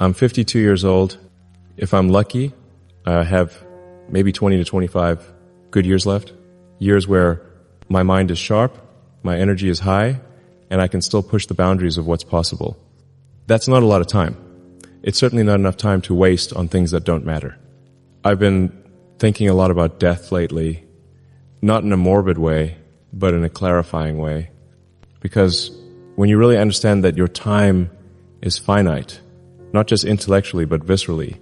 I'm 52 years old. If I'm lucky, I have maybe 20 to 25 good years left. Years where my mind is sharp, my energy is high, and I can still push the boundaries of what's possible. That's not a lot of time. It's certainly not enough time to waste on things that don't matter. I've been thinking a lot about death lately, not in a morbid way, but in a clarifying way. Because when you really understand that your time is finite, not just intellectually but viscerally,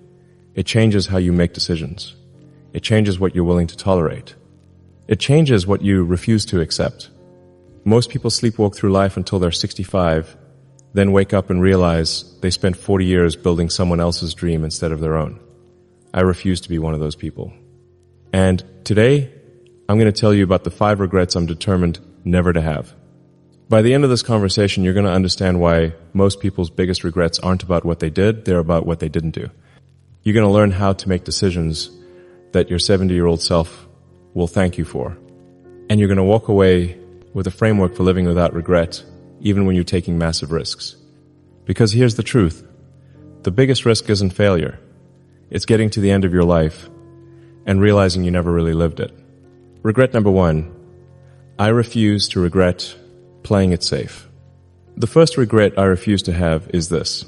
it changes how you make decisions. It changes what you're willing to tolerate. It changes what you refuse to accept. Most people sleepwalk through life until they're 65, then wake up and realize they spent 40 years building someone else's dream instead of their own. I refuse to be one of those people. And today, I'm going to tell you about the 5 regrets I'm determined never to have. By the end of this conversation, you're going to understand why most people's biggest regrets aren't about what they did, they're about what they didn't do. You're going to learn how to make decisions that your 70-year-old self will thank you for. And you're going to walk away with a framework for living without regret, even when you're taking massive risks. Because here's the truth. The biggest risk isn't failure. It's getting to the end of your life and realizing you never really lived it. Regret number 1. I refuse to regret playing it safe. The first regret I refuse to have is this.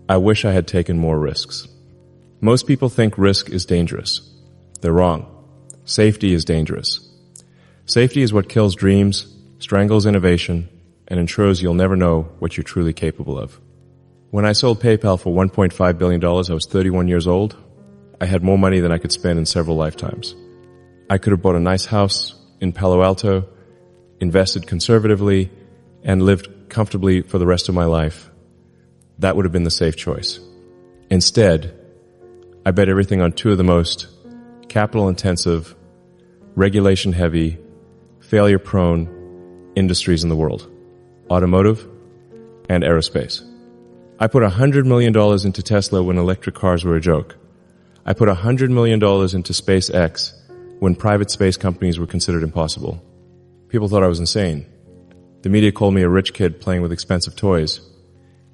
I wish I had taken more risks. Most people think risk is dangerous. They're wrong. Safety is dangerous. Safety is what kills dreams, strangles innovation, and ensures you'll never know what you're truly capable of. When I sold PayPal for $1.5 billion, I was 31 years old. I had more money than I could spend in several lifetimes. I could have bought a nice house in Palo Alto, invested conservatively, and lived comfortably for the rest of my life. That would have been the safe choice. Instead, I bet everything on 2 of the most capital-intensive, regulation-heavy, failure-prone industries in the world: automotive and aerospace. I put $100 million into Tesla when electric cars were a joke. I put $100 million into SpaceX when private space companies were considered impossible. People thought I was insane. The media called me a rich kid playing with expensive toys.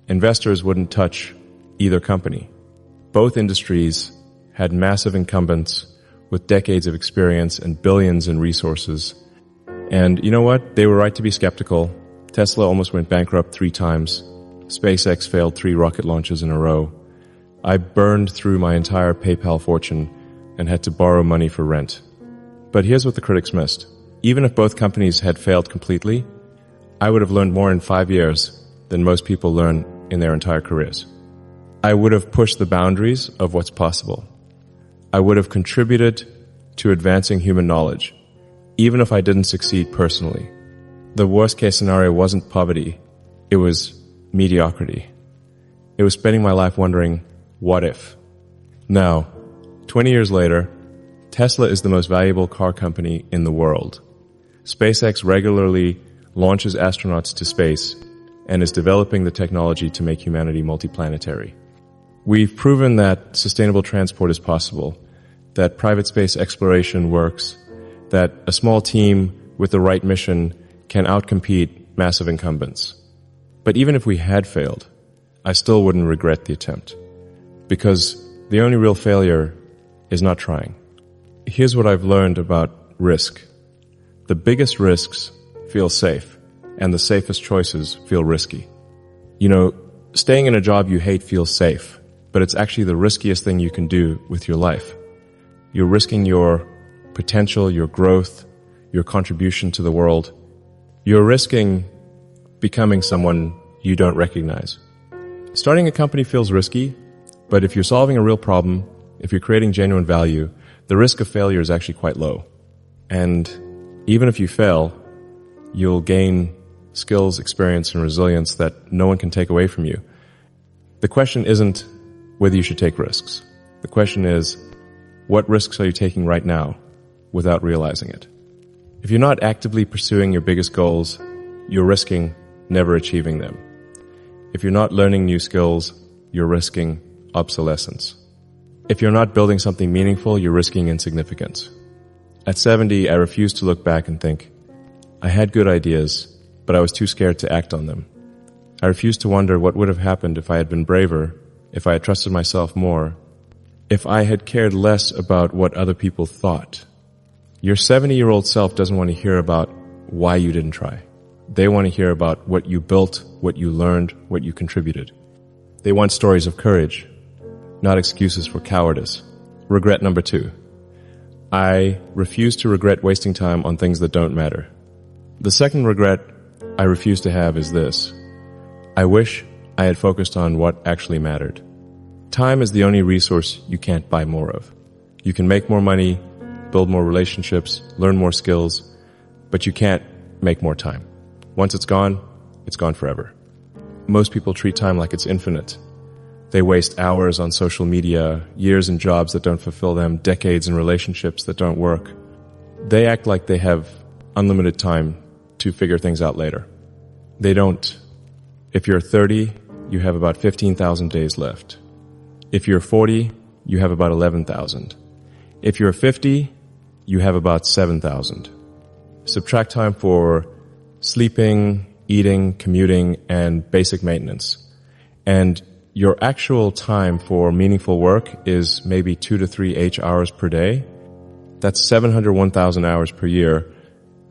Investors wouldn't touch either company. Both industries had massive incumbents with decades of experience and billions in resources. And you know what? They were right to be skeptical. Tesla almost went bankrupt 3 times. SpaceX failed 3 rocket launches in a row. I burned through my entire PayPal fortune and had to borrow money for rent. But here's what the critics missed. Even if both companies had failed completely, I would have learned more in 5 years than most people learn in their entire careers. I would have pushed the boundaries of what's possible. I would have contributed to advancing human knowledge, even if I didn't succeed personally. The worst case scenario wasn't poverty, it was mediocrity. It was spending my life wondering, what if? Now, 20 years later, Tesla is the most valuable car company in the world. SpaceX regularly launches astronauts to space and is developing the technology to make humanity multiplanetary. We've proven that sustainable transport is possible, that private space exploration works, that a small team with the right mission can outcompete massive incumbents. But even if we had failed, I still wouldn't regret the attempt, because the only real failure is not trying. Here's what I've learned about risk. The biggest risks feel safe, and the safest choices feel risky. You know, staying in a job you hate feels safe, but it's actually the riskiest thing you can do with your life. You're risking your potential, your growth, your contribution to the world. You're risking becoming someone you don't recognize. Starting a company feels risky, but if you're solving a real problem, if you're creating genuine value, the risk of failure is actually quite low. And even if you fail, you'll gain skills, experience, and resilience that no one can take away from you. The question isn't whether you should take risks. The question is, what risks are you taking right now without realizing it? If you're not actively pursuing your biggest goals, you're risking never achieving them. If you're not learning new skills, you're risking obsolescence. If you're not building something meaningful, you're risking insignificance. At 70, I refused to look back and think, I had good ideas, but I was too scared to act on them. I refused to wonder what would have happened if I had been braver if I had trusted myself more, if I had cared less about what other people thought. Your 70-year-old self doesn't want to hear about why you didn't try. They want to hear about what you built, what you learned, what you contributed. They want stories of courage, not excuses for cowardice. Regret number 2. I refuse to regret wasting time on things that don't matter. The second regret I refuse to have is this. I wish I had focused on what actually mattered. Time is the only resource you can't buy more of. You can make more money, build more relationships, learn more skills, but you can't make more time. Once it's gone forever. Most people treat time like it's infinite. They waste hours on social media, years in jobs that don't fulfill them, decades in relationships that don't work. They act like they have unlimited time to figure things out later. They don't. If you're 30, you have about 15,000 days left. If you're 40, you have about 11,000. If you're 50, you have about 7,000. Subtract time for sleeping, eating, commuting, and basic maintenance. And your actual time for meaningful work is maybe 2 to 3 hours per day. That's 701,000 hours per year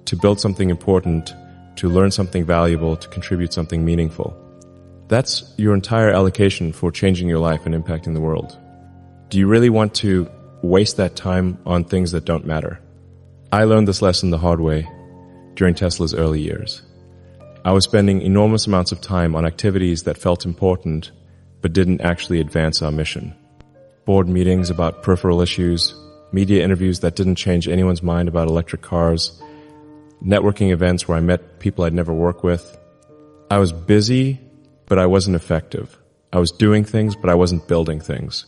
to build something important, to learn something valuable, to contribute something meaningful. That's your entire allocation for changing your life and impacting the world. Do you really want to waste that time on things that don't matter? I learned this lesson the hard way during Tesla's early years. I was spending enormous amounts of time on activities that felt important but didn't actually advance our mission. Board meetings about peripheral issues, media interviews that didn't change anyone's mind about electric cars, networking events where I met people I'd never worked with. I was busy, but I wasn't effective. I was doing things, but I wasn't building things.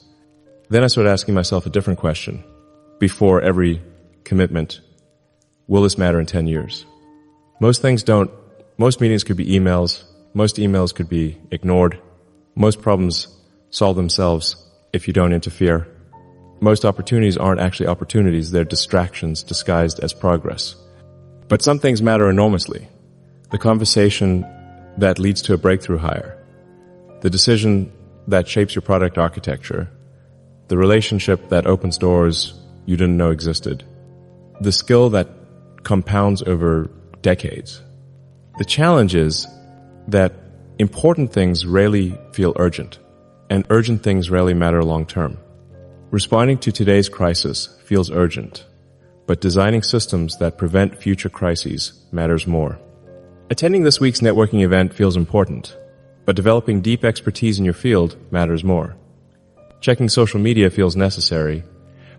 Then I started asking myself a different question before every commitment. Will this matter in 10 years? Most things don't. Most meetings could be emails. Most emails could be ignored. Most problems solve themselves if you don't interfere. Most opportunities aren't actually opportunities. They're distractions disguised as progress. But some things matter enormously. The conversation that leads to a breakthrough hire. The decision that shapes your product architecture. The relationship that opens doors you didn't know existed. The skill that compounds over decades. The challenge is that important things rarely feel urgent, and urgent things rarely matter long term. Responding to today's crisis feels urgent, but designing systems that prevent future crises matters more. Attending this week's networking event feels important, but developing deep expertise in your field matters more. Checking social media feels necessary,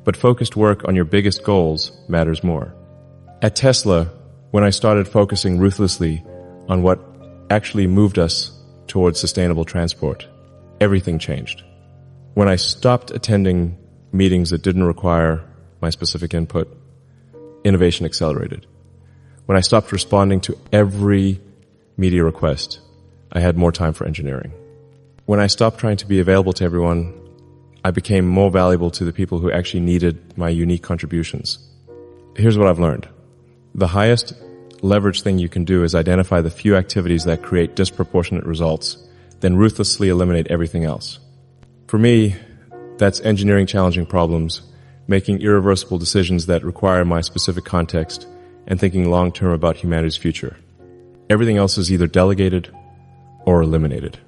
but focused work on your biggest goals matters more. At Tesla, when I started focusing ruthlessly on what actually moved us towards sustainable transport, everything changed. When I stopped attending meetings that didn't require my specific input, innovation accelerated. When I stopped responding to every media request, I had more time for engineering. When I stopped trying to be available to everyone, I became more valuable to the people who actually needed my unique contributions. Here's what I've learned. The highest leverage thing you can do is identify the few activities that create disproportionate results, then ruthlessly eliminate everything else. For me, that's engineering challenging problems, making irreversible decisions that require my specific context, and thinking long-term about humanity's future. Everything else is either delegated or eliminated.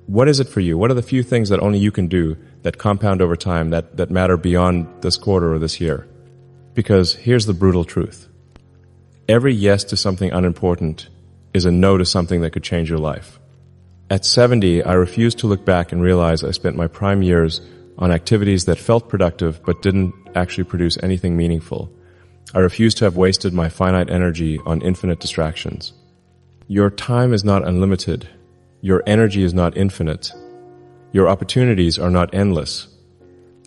What is it for you? What are the few things that only you can do that compound over time, that matter beyond this quarter or this year? Because here's the brutal truth. Every yes to something unimportant is a no to something that could change your life. At 70, I refused to look back and realize I spent my prime years on activities that felt productive but didn't actually produce anything meaningful. I refused to have wasted my finite energy on infinite distractions. Your time is not unlimited. Your energy is not infinite. Your opportunities are not endless.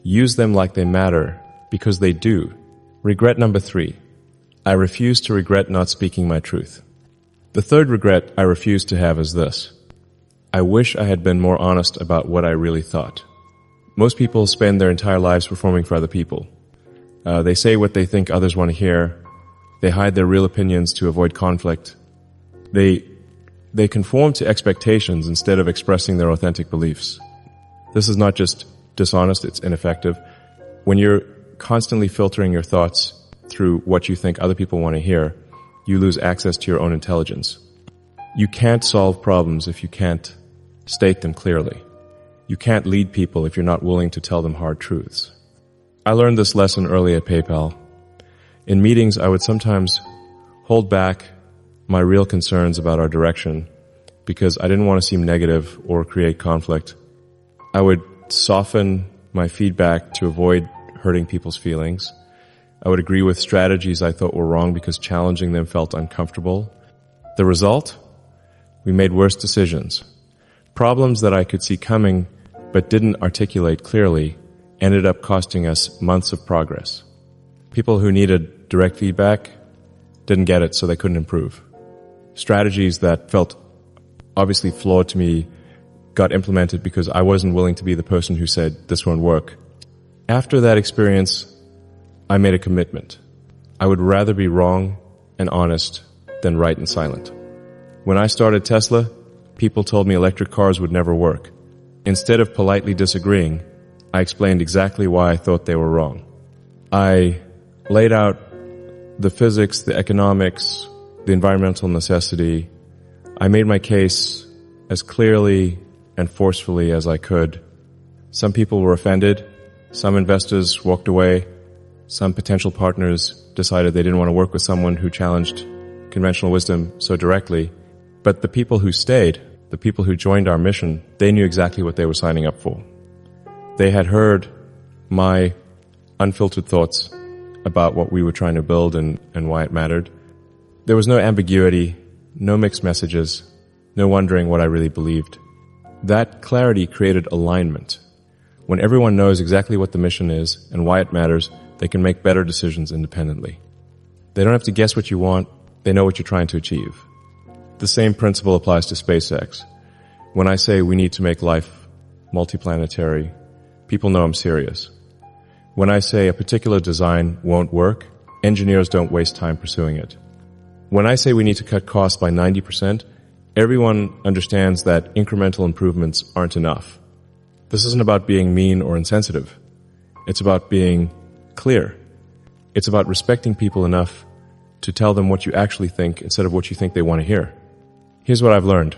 Use them like they matter, because they do. Regret number 3. I refuse to regret not speaking my truth. The third regret I refuse to have is this. I wish I had been more honest about what I really thought. Most people spend their entire lives performing for other people. They say what they think others want to hear. They hide their real opinions to avoid conflict. They conform to expectations instead of expressing their authentic beliefs. This is not just dishonest, it's ineffective. When you're constantly filtering your thoughts through what you think other people want to hear, you lose access to your own intelligence. You can't solve problems if you can't state them clearly. You can't lead people if you're not willing to tell them hard truths. I learned this lesson early at PayPal. In meetings, I would sometimes hold back my real concerns about our direction because I didn't want to seem negative or create conflict. I would soften my feedback to avoid hurting people's feelings. I would agree with strategies I thought were wrong because challenging them felt uncomfortable. The result? We made worse decisions. Problems that I could see coming but didn't articulate clearly ended up costing us months of progress. People who needed direct feedback didn't get it, so they couldn't improve. Strategies that felt obviously flawed to me got implemented because I wasn't willing to be the person who said, this won't work. After that experience, I made a commitment. I would rather be wrong and honest than right and silent. When I started Tesla, people told me electric cars would never work. Instead of politely disagreeing, I explained exactly why I thought they were wrong. I laid out the physics, the economics, the environmental necessity. I made my case as clearly and forcefully as I could. Some people were offended. Some investors walked away. Some potential partners decided they didn't want to work with someone who challenged conventional wisdom so directly. But the people who stayed, the people who joined our mission, they knew exactly what they were signing up for. They had heard my unfiltered thoughts about what we were trying to build and why it mattered. There was no ambiguity, no mixed messages, no wondering what I really believed. That clarity created alignment. When everyone knows exactly what the mission is and why it matters, they can make better decisions independently. They don't have to guess what you want, they know what you're trying to achieve. The same principle applies to SpaceX. When I say we need to make life multiplanetary, people know I'm serious. When I say a particular design won't work, engineers don't waste time pursuing it. When I say we need to cut costs by 90%, everyone understands that incremental improvements aren't enough. This isn't about being mean or insensitive. It's about being clear. It's about respecting people enough to tell them what you actually think instead of what you think they want to hear. Here's what I've learned.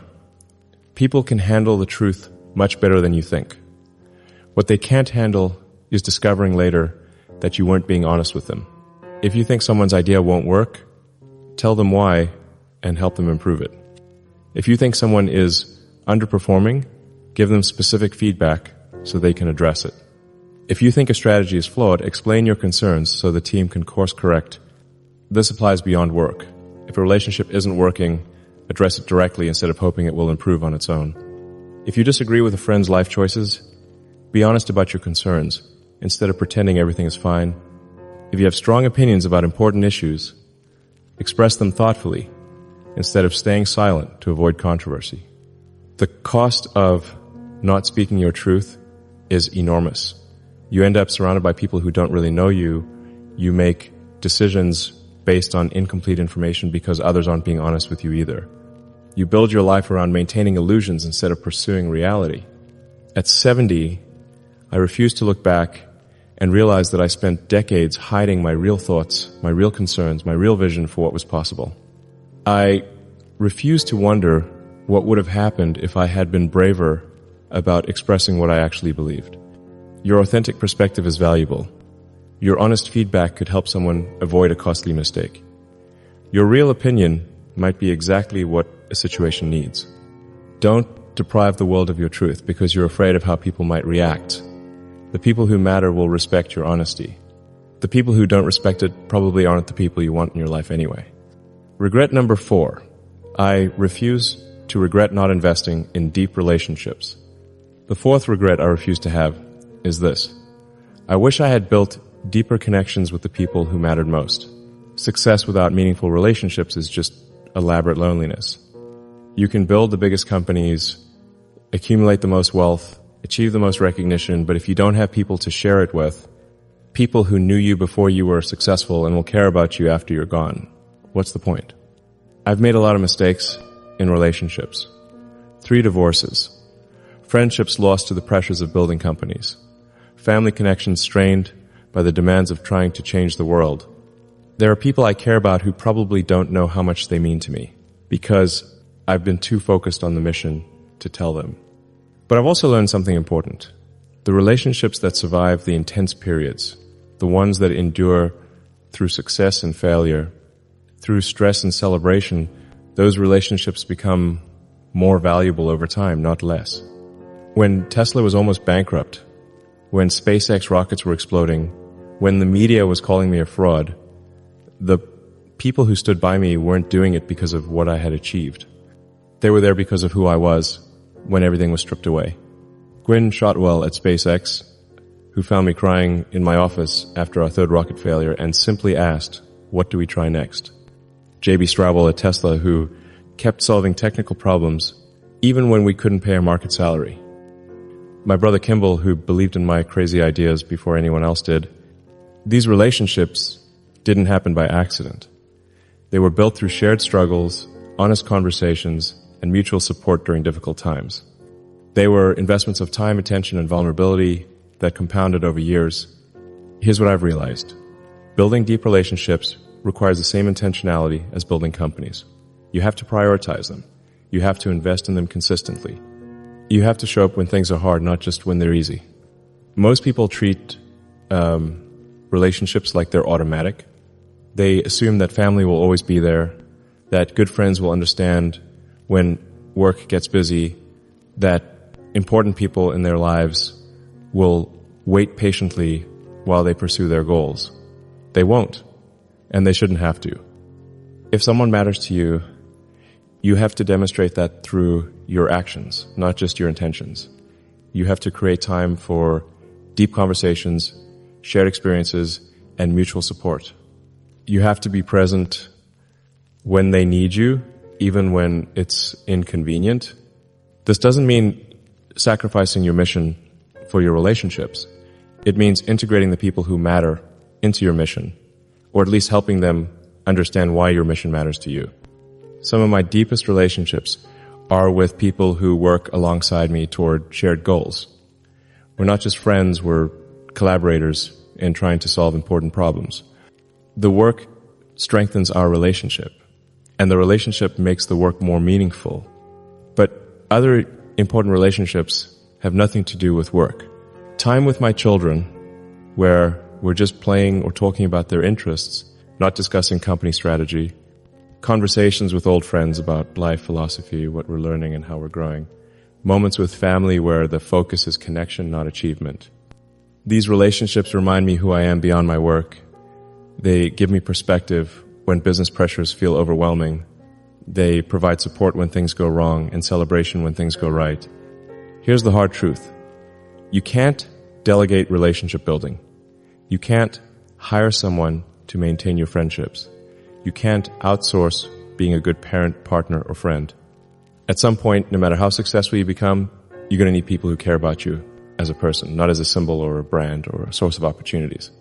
People can handle the truth much better than you think. What they can't handle is discovering later that you weren't being honest with them. If you think someone's idea won't work, tell them why and help them improve it. If you think someone is underperforming, give them specific feedback so they can address it. If you think a strategy is flawed, explain your concerns so the team can course correct. This applies beyond work. If a relationship isn't working, address it directly instead of hoping it will improve on its own. If you disagree with a friend's life choices, be honest about your concerns instead of pretending everything is fine. If you have strong opinions about important issues, express them thoughtfully instead of staying silent to avoid controversy. The cost of not speaking your truth is enormous. You end up surrounded by people who don't really know you. You make decisions based on incomplete information because others aren't being honest with you either. You build your life around maintaining illusions instead of pursuing reality. At 70, I refused to look back and realize that I spent decades hiding my real thoughts, my real concerns, my real vision for what was possible. I refused to wonder what would have happened if I had been braver about expressing what I actually believed. Your authentic perspective is valuable. Your honest feedback could help someone avoid a costly mistake. Your real opinion might be exactly what a situation needs. Don't deprive the world of your truth because you're afraid of how people might react. The people who matter will respect your honesty. The people who don't respect it probably aren't the people you want in your life anyway. Regret number 4. I refuse to regret not investing in deep relationships. The 4th regret I refuse to have is this. I wish I had built deeper connections with the people who mattered most. Success without meaningful relationships is just elaborate loneliness. You can build the biggest companies, accumulate the most wealth, achieve the most recognition, but if you don't have people to share it with, people who knew you before you were successful and will care about you after you're gone, what's the point? I've made a lot of mistakes in relationships. 3 divorces. friendships lost to the pressures of building companies, family connections strained by the demands of trying to change the world. There are people I care about who probably don't know how much they mean to me because I've been too focused on the mission to tell them. But I've also learned something important. The relationships that survive the intense periods, the ones that endure through success and failure, through stress and celebration, those relationships become more valuable over time, not less. When Tesla was almost bankrupt, when SpaceX rockets were exploding, when the media was calling me a fraud, the people who stood by me weren't doing it because of what I had achieved. They were there because of who I was when everything was stripped away. Gwynne Shotwell at SpaceX, who found me crying in my office after our third rocket failure and simply asked, "What do we try next?" J.B. Straubel at Tesla, who kept solving technical problems even when we couldn't pay our market salary. My brother Kimball, who believed in my crazy ideas before anyone else did. These relationships didn't happen by accident. They were built through shared struggles, honest conversations, and mutual support during difficult times. They were investments of time, attention, and vulnerability that compounded over years. Here's what I've realized. Building deep relationships requires the same intentionality as building companies. You have to prioritize them. You have to invest in them consistently. You have to show up when things are hard, not just when they're easy. Most people treat relationships like they're automatic. They assume that family will always be there, that good friends will understand when work gets busy, that important people in their lives will wait patiently while they pursue their goals. They won't, and they shouldn't have to. If someone matters to you, you have to demonstrate that through your actions, not just your intentions. You have to create time for deep conversations, shared experiences, and mutual support. You have to be present when they need you, even when it's inconvenient. This doesn't mean sacrificing your mission for your relationships. It means integrating the people who matter into your mission, or at least helping them understand why your mission matters to you. Some of my deepest relationships are with people who work alongside me toward shared goals. We're not just friends, we're collaborators in trying to solve important problems. The work strengthens our relationship, and the relationship makes the work more meaningful. But other important relationships have nothing to do with work. Time with my children, where we're just playing or talking about their interests, not discussing company strategy. Conversations with old friends about life philosophy, what we're learning and how we're growing. Moments with family where the focus is connection, not achievement. These relationships remind me who I am beyond my work. They give me perspective when business pressures feel overwhelming. They provide support when things go wrong and celebration when things go right. Here's the hard truth. You can't delegate relationship building. You can't hire someone to maintain your friendships. You can't outsource being a good parent, partner, or friend. At some point, no matter how successful you become, you're going to need people who care about you as a person, not as a symbol or a brand or a source of opportunities.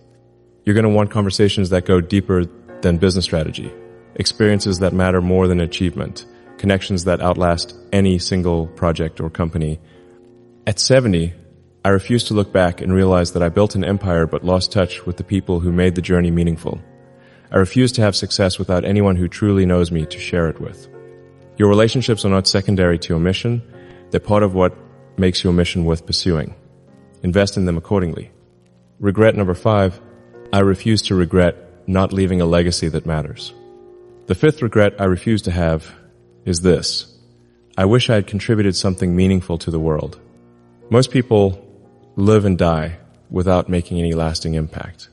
You're going to want conversations that go deeper than business strategy, experiences that matter more than achievement, connections that outlast any single project or company. At 70, I refuse to look back and realize that I built an empire but lost touch with the people who made the journey meaningful. I refuse to have success without anyone who truly knows me to share it with. Your relationships are not secondary to your mission. They're part of what makes your mission worth pursuing. Invest in them accordingly. Regret number 5, I refuse to regret not leaving a legacy that matters. The 5th regret I refuse to have is this. I wish I had contributed something meaningful to the world. Most people live and die without making any lasting impact.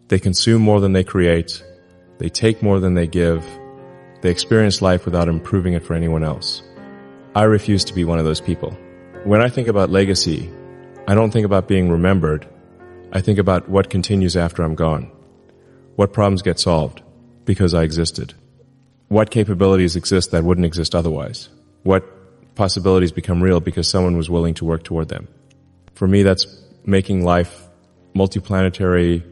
They consume more than they create. They take more than they give. They experience life without improving it for anyone else. I refuse to be one of those people. When I think about legacy, I don't think about being remembered. I think about what continues after I'm gone. What problems get solved because I existed? What capabilities exist that wouldn't exist otherwise? What possibilities become real because someone was willing to work toward them? For me, that's making life multiplanetary,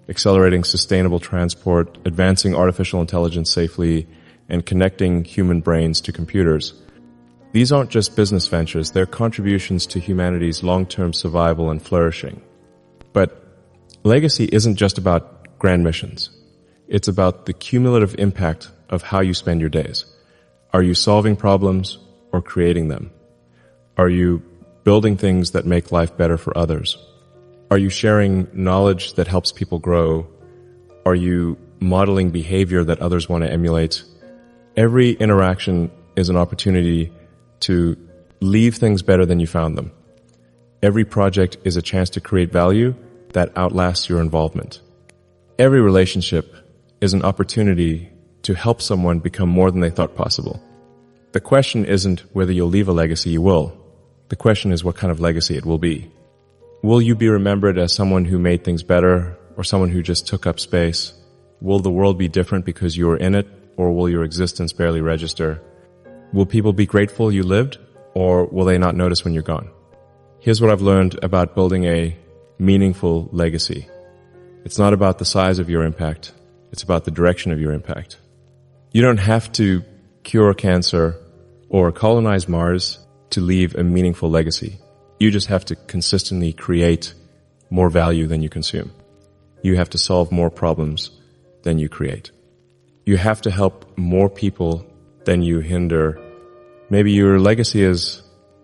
accelerating sustainable transport, advancing artificial intelligence safely, and connecting human brains to computers. These aren't just business ventures, they're contributions to humanity's long-term survival and flourishing. But legacy isn't just about grand missions. It's about the cumulative impact of how you spend your days. Are you solving problems or creating them? Are you building things that make life better for others? Are you sharing knowledge that helps people grow? Are you modeling behavior that others want to emulate? Every interaction is an opportunity to leave things better than you found them. Every project is a chance to create value that outlasts your involvement. Every relationship is an opportunity to help someone become more than they thought possible. The question isn't whether you'll leave a legacy, you will. The question is what kind of legacy it will be. Will you be remembered as someone who made things better or someone who just took up space? Will the world be different because you were in it, or will your existence barely register? Will people be grateful you lived, or will they not notice when you're gone? Here's what I've learned about building a meaningful legacy. It's not about the size of your impact. It's about the direction of your impact. You don't have to cure cancer or colonize Mars to leave a meaningful legacy. You just have to consistently create more value than you consume. You have to solve more problems than you create. You have to help more people than you hinder. Maybe your legacy is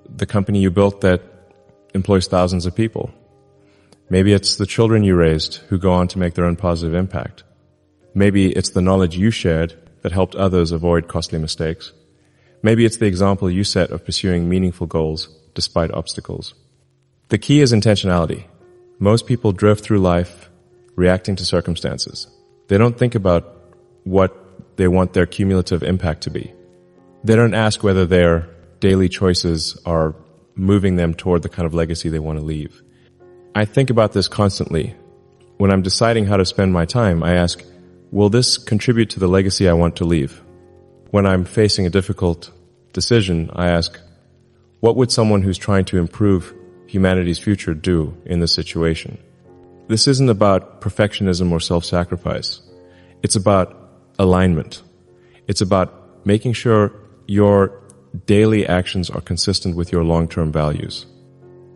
the company you built that employs thousands of people. Maybe it's the children you raised who go on to make their own positive impact. Maybe it's the knowledge you shared that helped others avoid costly mistakes. Maybe it's the example you set of pursuing meaningful goals despite obstacles. The key is intentionality. Most people drift through life reacting to circumstances. They don't think about what they want their cumulative impact to be. They don't ask whether their daily choices are moving them toward the kind of legacy they want to leave. I think about this constantly. When I'm deciding how to spend my time, I ask, will this contribute to the legacy I want to leave? When I'm facing a difficult decision, I ask, what would someone who's trying to improve humanity's future do in this situation? This isn't about perfectionism or self-sacrifice. It's about alignment. It's about making sure your daily actions are consistent with your long-term values.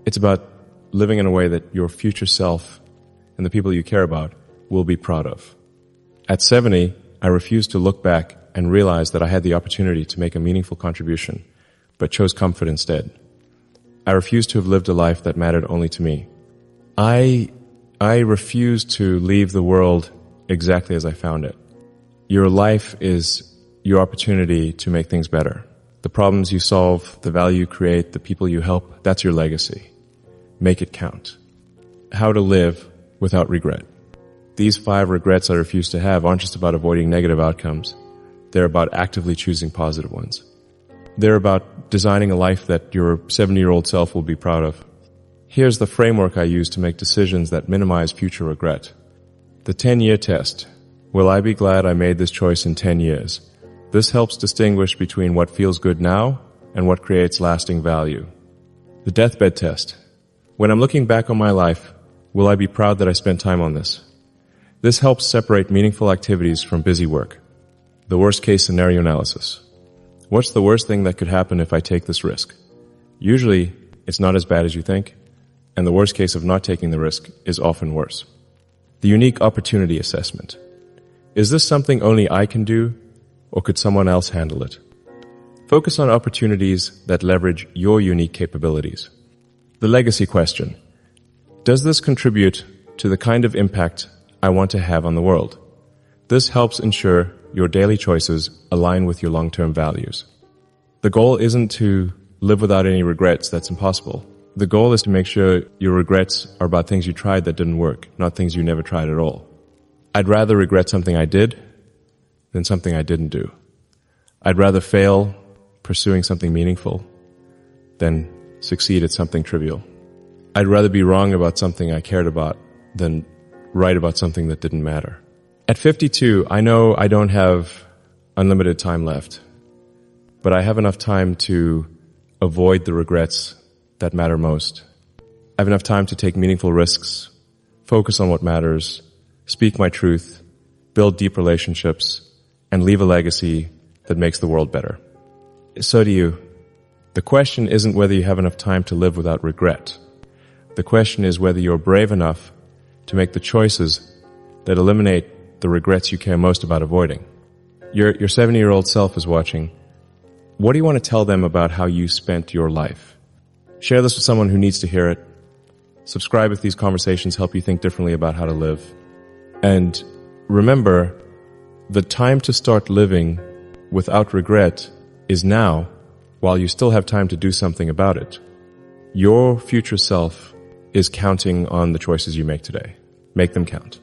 It's about living in a way that your future self and the people you care about will be proud of. At 70, I refused to look back and realize that I had the opportunity to make a meaningful contribution, but chose comfort instead. I refused to have lived a life that mattered only to me. I refused to leave the world exactly as I found it. Your life is your opportunity to make things better. The problems you solve, the value you create, the people you help, that's your legacy. Make it count. How to live without regret. These 5 regrets I refuse to have aren't just about avoiding negative outcomes. They're about actively choosing positive ones. They're about designing a life that your 70-year-old self will be proud of. Here's the framework I use to make decisions that minimize future regret. The 10-year test. Will I be glad I made this choice in 10 years? This helps distinguish between what feels good now and what creates lasting value. The deathbed test. When I'm looking back on my life, will I be proud that I spent time on this? This helps separate meaningful activities from busy work. The worst case scenario analysis. What's the worst thing that could happen if I take this risk? Usually, it's not as bad as you think, and the worst case of not taking the risk is often worse. The unique opportunity assessment. Is this something only I can do, or could someone else handle it? Focus on opportunities that leverage your unique capabilities. The legacy question. Does this contribute to the kind of impact I want to have on the world? This helps ensure your daily choices align with your long-term values. The goal isn't to live without any regrets. That's impossible. The goal is to make sure your regrets are about things you tried that didn't work, not things you never tried at all. I'd rather regret something I did than something I didn't do. I'd rather fail pursuing something meaningful than succeed at something trivial. I'd rather be wrong about something I cared about than right about something that didn't matter. At 52, I know I don't have unlimited time left, but I have enough time to avoid the regrets that matter most. I have enough time to take meaningful risks, focus on what matters, speak my truth, build deep relationships, and leave a legacy that makes the world better. So do you. The question isn't whether you have enough time to live without regret. The question is whether you're brave enough to make the choices that eliminate the regrets you care most about avoiding. Your 70-year-old self is watching. What do you want to tell them about how you spent your life? Share this with someone who needs to hear it. Subscribe if these conversations help you think differently about how to live. And remember, the time to start living without regret is now, while you still have time to do something about it. Your future self is counting on the choices you make today. Make them count.